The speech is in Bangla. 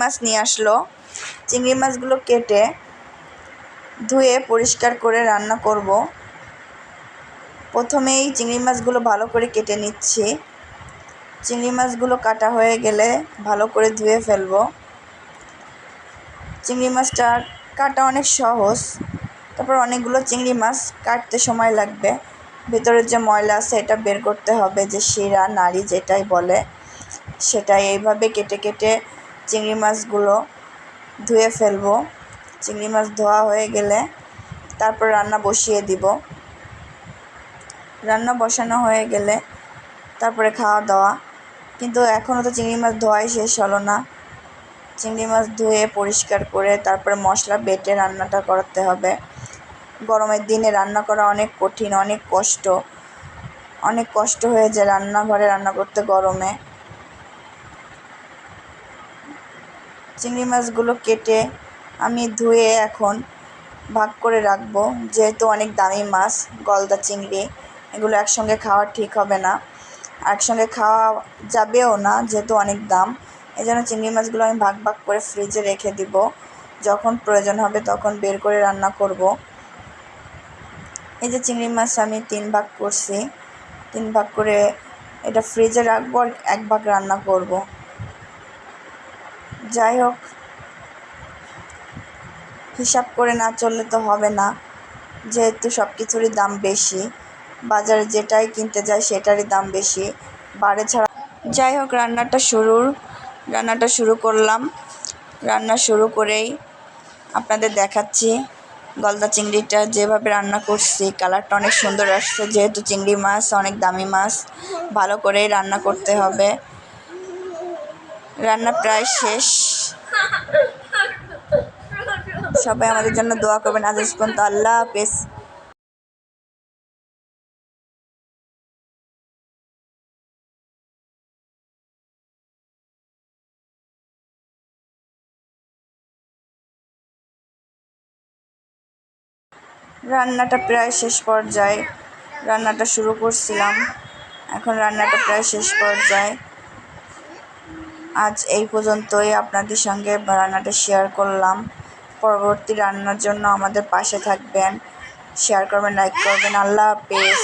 মাছ নিয়ে আসলো। চিংড়ি মাছগুলো কেটে ধুয়ে পরিষ্কার করে রান্না করব। প্রথমেই চিংড়ি মাছগুলো ভালো করে কেটে নিচ্ছি। চিংড়ি মাছগুলো কাটা হয়ে গেলে ভালো করে ধুয়ে ফেলব। চিংড়ি মাছটা কাটা অনেক সহজ। তারপর অনেকগুলো চিংড়ি মাছ কাটতে সময় লাগবে। ভেতরের যে ময়লা আছে এটা বের করতে হবে, যে শিরা নাড়ি যেটাই বলে সেটাই। এইভাবে কেটে কেটে চিংড়ি মাছগুলো ধুয়ে ফেলব। চিংড়ি মাছ ধোয়া হয়ে গেলে তারপর রান্না বসিয়ে দিব। রান্না বসানো হয়ে গেলে তারপরে খাওয়া দাওয়া। কিন্তু এখনও তো চিংড়ি মাছ ধোয়াই শেষ হলো না। চিংড়ি মাছ ধুয়ে পরিষ্কার করে তারপরে মশলা বেটে রান্নাটা করতে হবে। গরমের দিনে রান্না করা অনেক কঠিন, অনেক কষ্ট হয়ে যায় রান্নাঘরে রান্না করতে গরমে। চিংড়ি মাছগুলো কেটে আমি ধুয়ে এখন ভাগ করে রাখবো, যেহেতু অনেক দামি মাছ, গলদা চিংড়ি, এগুলো একসঙ্গে খাওয়া ঠিক হবে না, একসঙ্গে খাওয়া যাবেও না যেহেতু অনেক দাম। এই জন্য চিংড়ি মাছগুলো আমি ভাগ ভাগ করে ফ্রিজে রেখে দিব। যখন প্রয়োজন হবে তখন বের করে রান্না করব। এই যে চিংড়ি মাছ আমি 3 ভাগ করছি, 3 ভাগ করে এটা ফ্রিজে রাখবো আর 1 ভাগ রান্না করব। যাই হোক, হিসাব করে না চললে তো হবে না, যেহেতু সব কিছুরই দাম বেশি। বাজারে যেটাই কিনতে যাই সেটারই দাম বেশি, বাড়ে ছাড়া। যাই হোক, রান্নাটা শুরু করলাম। রান্না শুরু করেই আপনাদের দেখাচ্ছি গলদা চিংড়িটা যেভাবে রান্না করছি। কালারটা অনেক সুন্দর আসছে, যেহেতু চিংড়ি মাছ অনেক দামি মাছ, ভালো করেই রান্না করতে হবে। রান্না প্রায় শেষ। সবাই আমাদের জন্য দোয়া করবেন। আজ পর্যন্ত, আল্লাহ হাফেজ। রান্নাটা প্রায় শেষ পর্যায়ে। রান্নাটা শুরু করছিলাম, এখন রান্নাটা প্রায় শেষ পর্যায়ে। আজ এই পর্যন্তই আপনাদের সঙ্গে রান্নাটা শেয়ার করলাম। পরবর্তী রান্নার জন্য আমাদের পাশে থাকবেন, শেয়ার করবেন, লাইক করবেন। আল্লাহ হাফেজ।